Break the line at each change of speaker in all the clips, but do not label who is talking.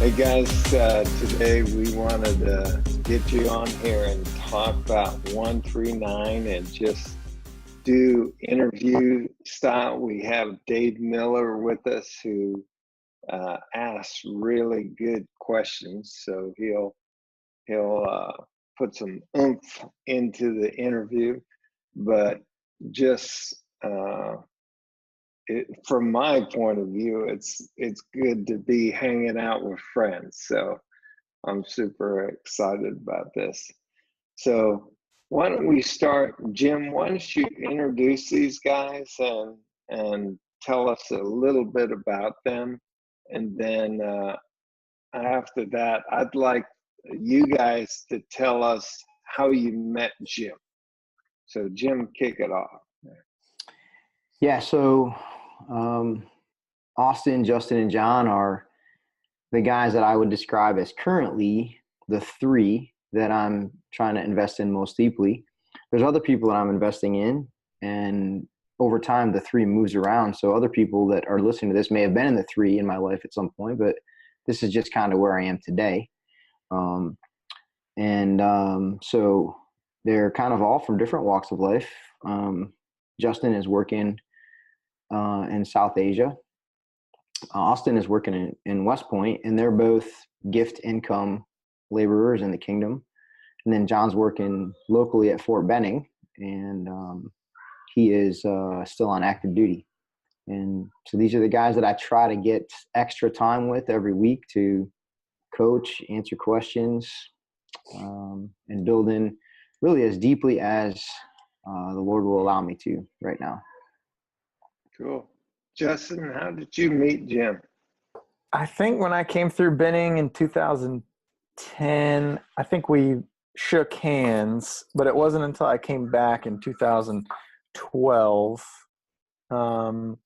Hey guys, today we wanted to get you on here and talk about 139 and just do interview style. We have Dave Miller with us who asks really good questions, so he'll put some oomph into the interview. But just from my point of view, it's good to be hanging out with friends. So I'm super excited about this. So why don't we start, Jim? Why don't you introduce these guys and tell us a little bit about them, and then after that, I'd like you guys to tell us how you met Jim. So Jim, kick it off.
Yeah, so Austin, Justin, and John are the guys that I would describe as currently the three that I'm trying to invest in most deeply. There's other people that I'm investing in, and over time, the three moves around. So other people that are listening to this may have been in the three in my life at some point, but this is just kind of where I am today. So they're kind of all from different walks of life. Justin is working in South Asia. Austin is working in West Point, and they're both gift income laborers in the kingdom. And then John's working locally at Fort Benning, and he is still on active duty. And so these are the guys that I try to get extra time with every week to coach, answer questions, and build in really as deeply as the Lord will allow me to right now.
Cool. Justin, how did you meet Jim?
I think when I came through Benning in 2010, I think we shook hands, but it wasn't until I came back in 2012 that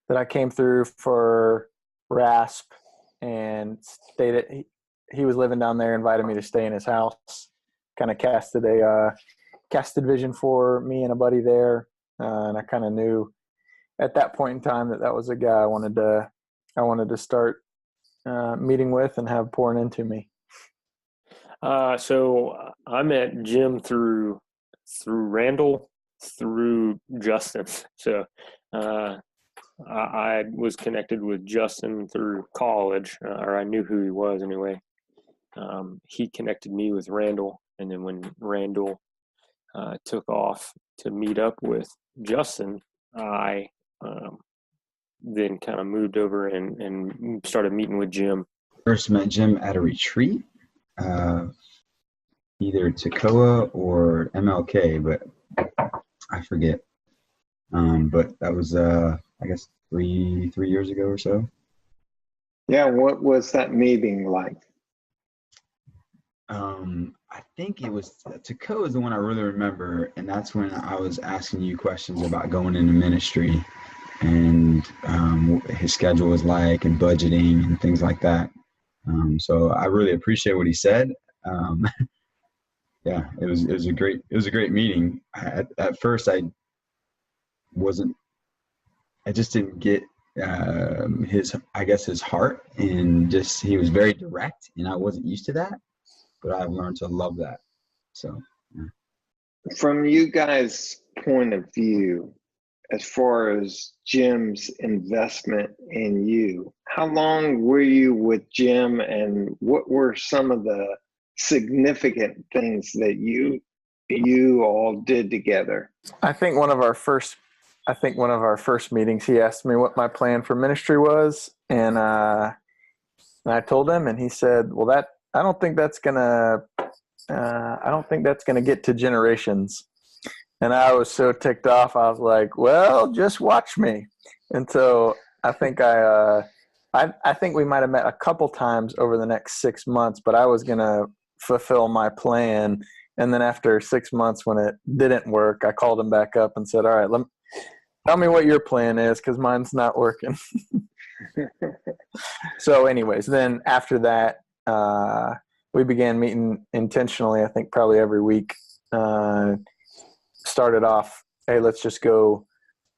I came through for RASP and stayed at, he was living down there, invited me to stay in his house, kind of casted vision for me and a buddy there. And I kind of knew at that point in time that was a guy I wanted to start meeting with and have pouring into me.
So I met Jim through Randall, through Justin. So I was connected with Justin through college, or I knew who he was anyway. He connected me with Randall, and then when Randall took off to meet up with Justin, I then kind of moved over and started meeting with Jim.
First met Jim at a retreat, either Toccoa or MLK, but I forget. But that was, I guess, three years ago or so.
Yeah, what was that meeting like?
I think it was Toccoa is the one I really remember, and that's when I was asking you questions about going into ministry and his schedule was like and budgeting and things like that. So I really appreciate what he said. Yeah, it was a great meeting. At first I just didn't get his heart, and just he was very direct, and I wasn't used to that, but I've learned to love that. So yeah.
From you guys' point of view, as far as Jim's investment in you, how long were you with Jim, and what were some of the significant things that you all did together?
I think one of our first meetings, he asked me what my plan for ministry was, and I told him, and he said, "Well, I don't think that's gonna get to generations." And I was so ticked off. I was like, "Well, just watch me." And so I think I think we might have met a couple times over the next 6 months, but I was gonna fulfill my plan. And then after 6 months, when it didn't work, I called him back up and said, "All right, tell me what your plan is, because mine's not working." So anyways, then after that, we began meeting intentionally, I think probably every week. Started off, "Hey, let's just go.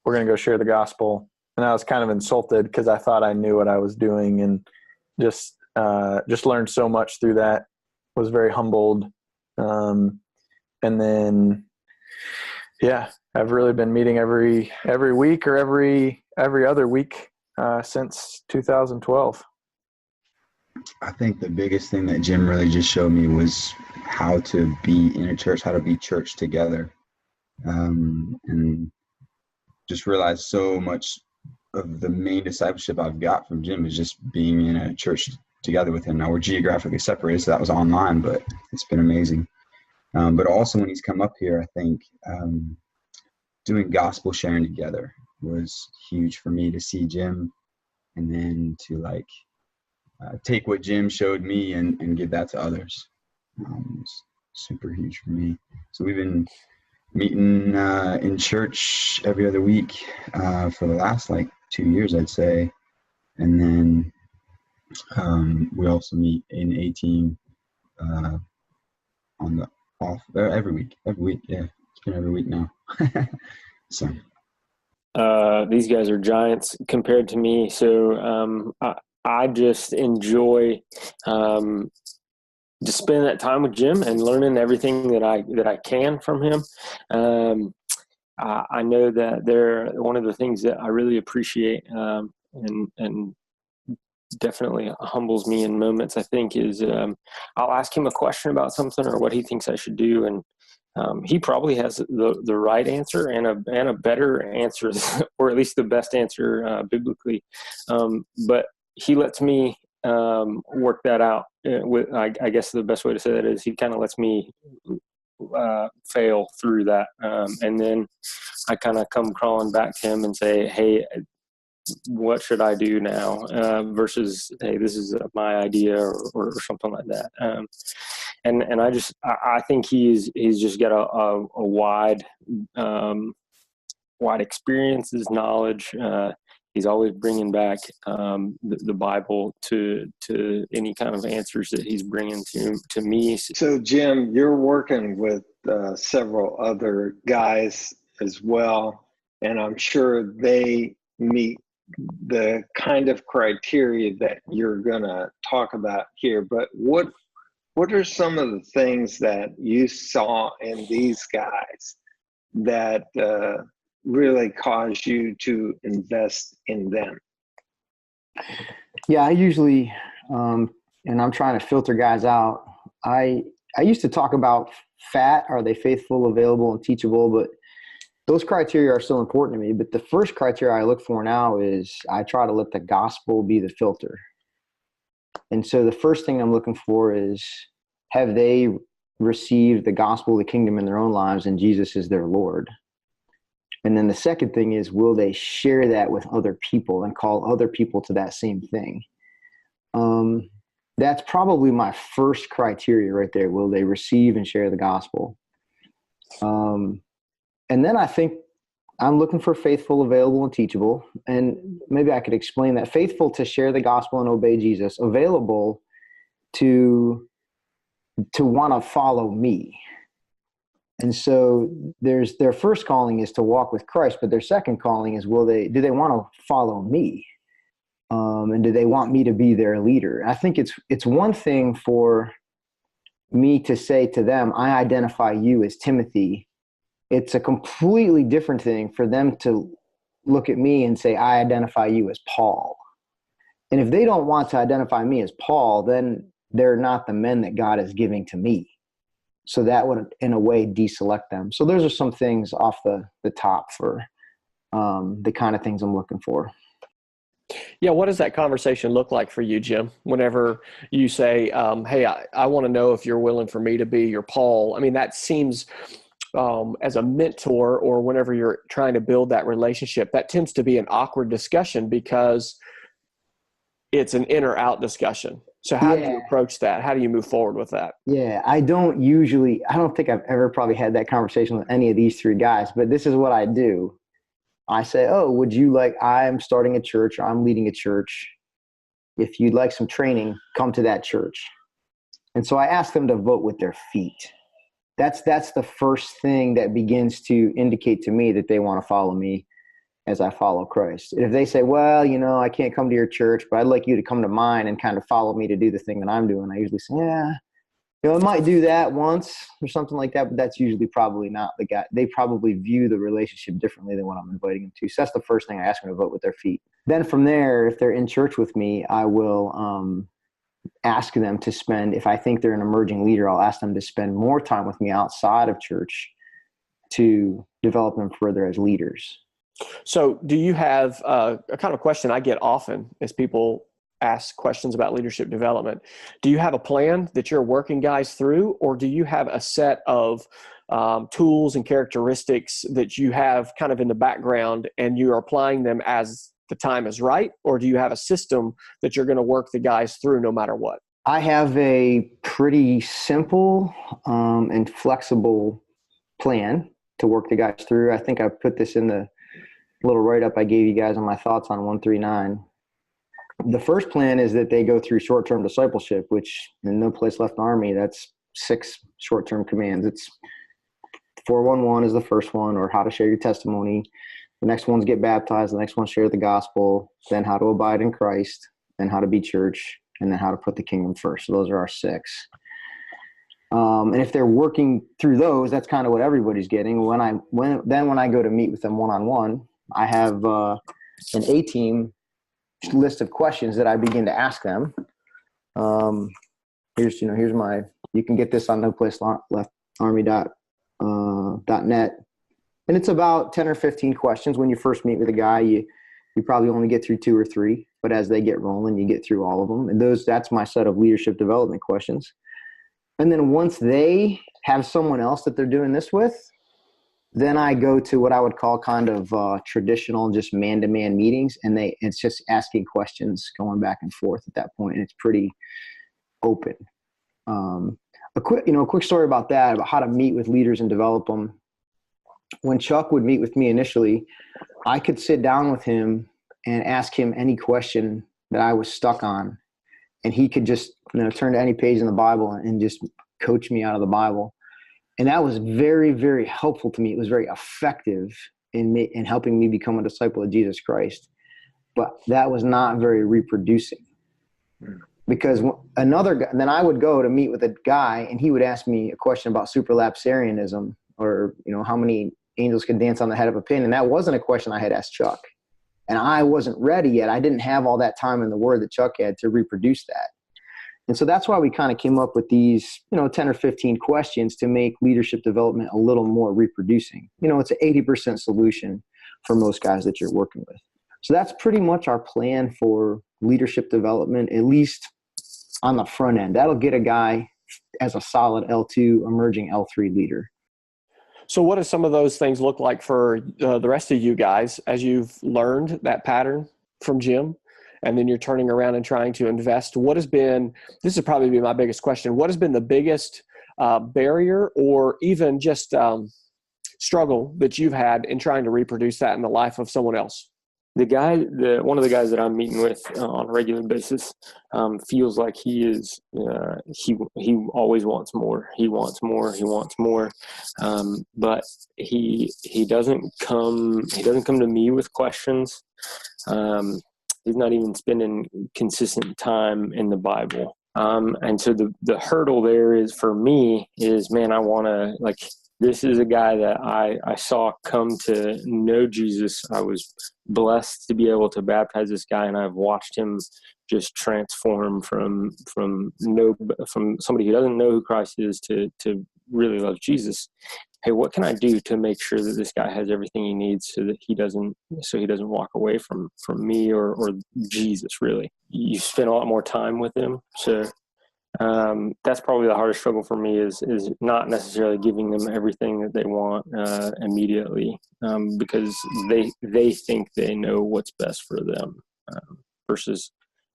We're going to go share the gospel." And I was kind of insulted because I thought I knew what I was doing, and just just learned so much through that. Was very humbled. And then, yeah, I've really been meeting every week or every other week since 2012.
I think the biggest thing that Jim really just showed me was how to be in a church, how to be church together. And just realized so much of the main discipleship I've got from Jim is just being in a church together with him. Now we're geographically separated, so that was online, but it's been amazing. But also when he's come up here, I think doing gospel sharing together was huge for me, to see Jim and then to take what Jim showed me and give that to others. It's super huge for me. So we've been meeting in church every other week for the last 2 years, I'd say. And then we also meet in A team on the off every week. Yeah, it's been every week now. So
these guys are giants compared to me. So I just enjoy just spending that time with Jim and learning everything that I can from him. I know that one of the things that I really appreciate and definitely humbles me in moments, I think, is I'll ask him a question about something or what he thinks I should do, and he probably has the right answer and a better answer, or at least the best answer biblically. But he lets me work that out. I guess the best way to say that is he kind of lets me fail through that, and then I kind of come crawling back to him and say, "Hey, what should I do now?" Versus, "Hey, this is my idea," or something like that. And I think he's just got a wide experiences, knowledge. He's always bringing back the Bible to any kind of answers that he's bringing to me.
So Jim, you're working with several other guys as well, and I'm sure they meet the kind of criteria that you're going to talk about here. But what are some of the things that you saw in these guys that really caused you to invest in them?
Yeah, I usually, and I'm trying to filter guys out. I used to talk about FAT, are they faithful, available, and teachable? But those criteria are still important to me. But the first criteria I look for now is I try to let the gospel be the filter. And so the first thing I'm looking for is, have they received the gospel of the kingdom in their own lives and Jesus is their Lord? And then the second thing is, will they share that with other people and call other people to that same thing? That's probably my first criteria right there. Will they receive and share the gospel? And then I think I'm looking for faithful, available, and teachable. And maybe I could explain that. Faithful to share the gospel and obey Jesus. Available to want to follow me. And so their first calling is to walk with Christ, but their second calling is, do they want to follow me? And do they want me to be their leader? I think it's one thing for me to say to them, I identify you as Timothy. It's a completely different thing for them to look at me and say, I identify you as Paul. And if they don't want to identify me as Paul, then they're not the men that God is giving to me. So that would, in a way, deselect them. So those are some things off the top for the kind of things I'm looking for.
Yeah, what does that conversation look like for you, Jim? Whenever you say, hey, I want to know if you're willing for me to be your Paul. I mean, that seems, as a mentor or whenever you're trying to build that relationship, that tends to be an awkward discussion because it's an in or out discussion. So how do you approach that? How do you move forward with that?
Yeah, I don't think I've ever probably had that conversation with any of these three guys, but this is what I do. I say, oh, I'm starting a church, or I'm leading a church. If you'd like some training, come to that church. And so I ask them to vote with their feet. That's the first thing that begins to indicate to me that they want to follow me. as I follow Christ. And if they say, well, I can't come to your church, but I'd like you to come to mine and kind of follow me to do the thing that I'm doing, I usually say, yeah, I might do that once or something like that, but that's usually probably not the guy. They probably view the relationship differently than what I'm inviting them to. So that's the first thing I ask them to vote with their feet. Then from there, if they're in church with me, I will ask them to spend, if I think they're an emerging leader, I'll ask them to spend more time with me outside of church to develop them further as leaders.
So do you have a kind of question I get often as people ask questions about leadership development? Do you have a plan that you're working guys through, or do you have a set of tools and characteristics that you have kind of in the background and you're applying them as the time is right? Or do you have a system that you're going to work the guys through no matter what?
I have a pretty simple and flexible plan to work the guys through. I think I put this in the little write-up I gave you guys on my thoughts on 139. The first plan is that they go through short-term discipleship, which in No Place Left Army, that's 6 short-term commands. It's 411 is the first one, or how to share your testimony. The next one's get baptized. The next one's share the gospel. Then how to abide in Christ. Then how to be church. And then how to put the kingdom first. So those are our 6. And if they're working through those, that's kind of what everybody's getting. When I go to meet with them one-on-one, I have an A-team list of questions that I begin to ask them. Here's my, you can get this on noplaceleftarmy.net. And it's about 10 or 15 questions. When you first meet with a guy, you probably only get through 2 or 3, but as they get rolling, you get through all of them. And that's my set of leadership development questions. And then once they have someone else that they're doing this with, then I go to what I would call kind of traditional, just man-to-man meetings, and it's just asking questions, going back and forth at that point, and it's pretty open. A quick story about that, about how to meet with leaders and develop them. When Chuck would meet with me initially, I could sit down with him and ask him any question that I was stuck on, and he could just turn to any page in the Bible and just coach me out of the Bible. And that was very, very helpful to me. It was very effective in helping me become a disciple of Jesus Christ. But that was not very reproducing. Because then I would go to meet with a guy and he would ask me a question about superlapsarianism, or, how many angels could dance on the head of a pin. And that wasn't a question I had asked Chuck. And I wasn't ready yet. I didn't have all that time in the Word that Chuck had to reproduce that. And so that's why we kind of came up with these, 10 or 15 questions to make leadership development a little more reproducing. It's an 80% solution for most guys that you're working with. So that's pretty much our plan for leadership development, at least on the front end. That'll get a guy as a solid L2, emerging L3 leader.
So what do some of those things look like for the rest of you guys as you've learned that pattern from Jim? And then you're turning around and trying to invest. This would probably be my biggest question. What has been the biggest barrier or even just struggle that you've had in trying to reproduce that in the life of someone else?
One of the guys that I'm meeting with on a regular basis feels like he always wants more. He wants more. But he doesn't come to me with questions. He's not even spending consistent time in the Bible. And so the hurdle there is for me is, man, I want to, this is a guy that I saw come to know Jesus. I was blessed to be able to baptize this guy, and I've watched him just transform from somebody who doesn't know who Christ is to really love Jesus. Hey, what can I do to make sure that this guy has everything he needs so he doesn't walk away from me or Jesus, really? You spend a lot more time with him. So that's probably the hardest struggle for me is not necessarily giving them everything that they want immediately, because they think they know what's best for them, versus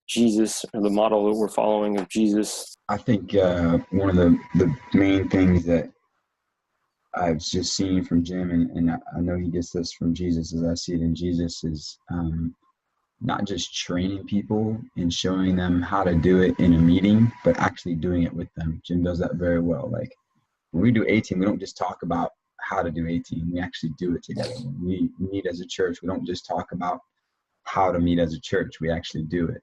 Jesus, or the model that we're following of Jesus.
I think one of the main things that I've just seen from Jim, and I know he gets this from Jesus as I see it in Jesus, is not just training people and showing them how to do it in a meeting, but actually doing it with them. Jim does that very well. Like when we do A-Team, we don't just talk about how to do A team. We actually do it together. When we meet as a church, we don't just talk about how to meet as a church. We actually do it.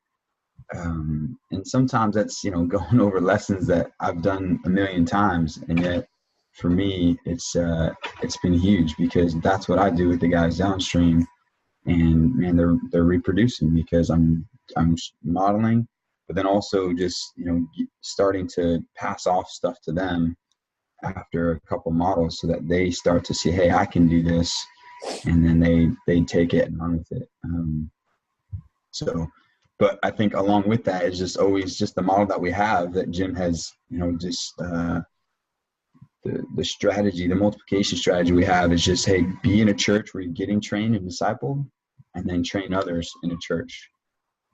And sometimes that's, going over lessons that I've done a million times. And yet for me, it's been huge, because that's what I do with the guys downstream. And man, they're reproducing, because I'm modeling, but then also just, starting to pass off stuff to them after a couple models, so that they start to see, hey, I can do this. And then they take it and run with it. But I think along with that is just always just the model that we have, that Jim has, just the strategy, the multiplication strategy we have is just, hey, be in a church where you're getting trained and discipled, and then train others in a church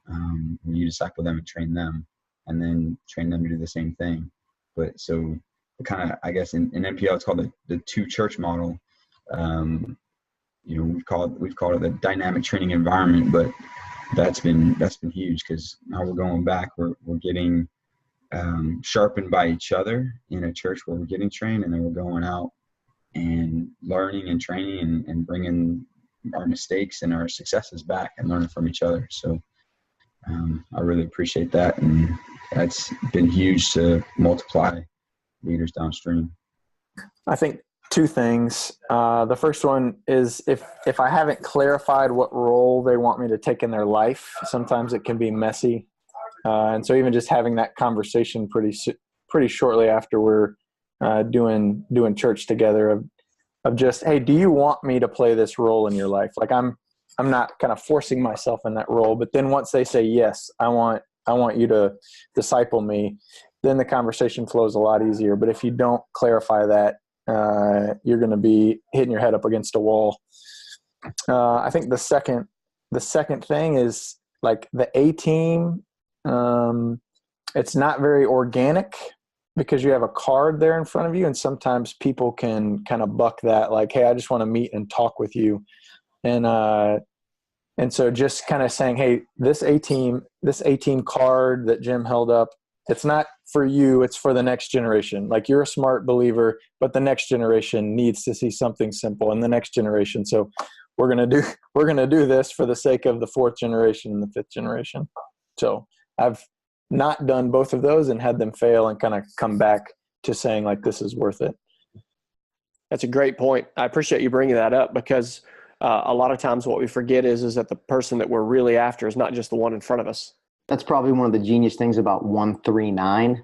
where you disciple them and train them, and then train them to do the same thing. But so kind of, I guess in NPL, it's called the two church model. We've called it the dynamic training environment, but that's been huge, because now we're going back, we're getting sharpened by each other in a church where we're getting trained, and then we're going out and learning and training and bringing our mistakes and our successes back and learning from each other. So I really appreciate that, and that's been huge to multiply leaders downstream.
I think two things. The first one is if I haven't clarified what role they want me to take in their life, sometimes it can be messy. And so even just having that conversation pretty shortly after we're doing church together of just, hey, do you want me to play this role in your life? Like I'm not kind of forcing myself in that role, but then once they say, yes, I want you to disciple me, then the conversation flows a lot easier. But if you don't clarify that, you're going to be hitting your head up against a wall. I think the second thing is like the A team. It's not very organic, because you have a card there in front of you, and sometimes people can kind of buck that, like, hey, I just want to meet and talk with you. And so just kind of saying, hey, this A team card that Jim held up, it's not for you, it's for the next generation. Like, you're a smart believer, but the next generation needs to see something simple in the next generation. So we're going to do this for the sake of the fourth generation and the fifth generation. So I've not done both of those and had them fail and kind of come back to saying, like, this is worth it.
That's a great point. I appreciate you bringing that up, because a lot of times what we forget is that the person that we're really after is not just the one in front of us.
That's probably one of the genius things about 139.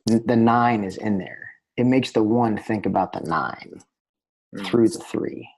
The 9 is in there. It makes the 1 think about the 9 through the 3.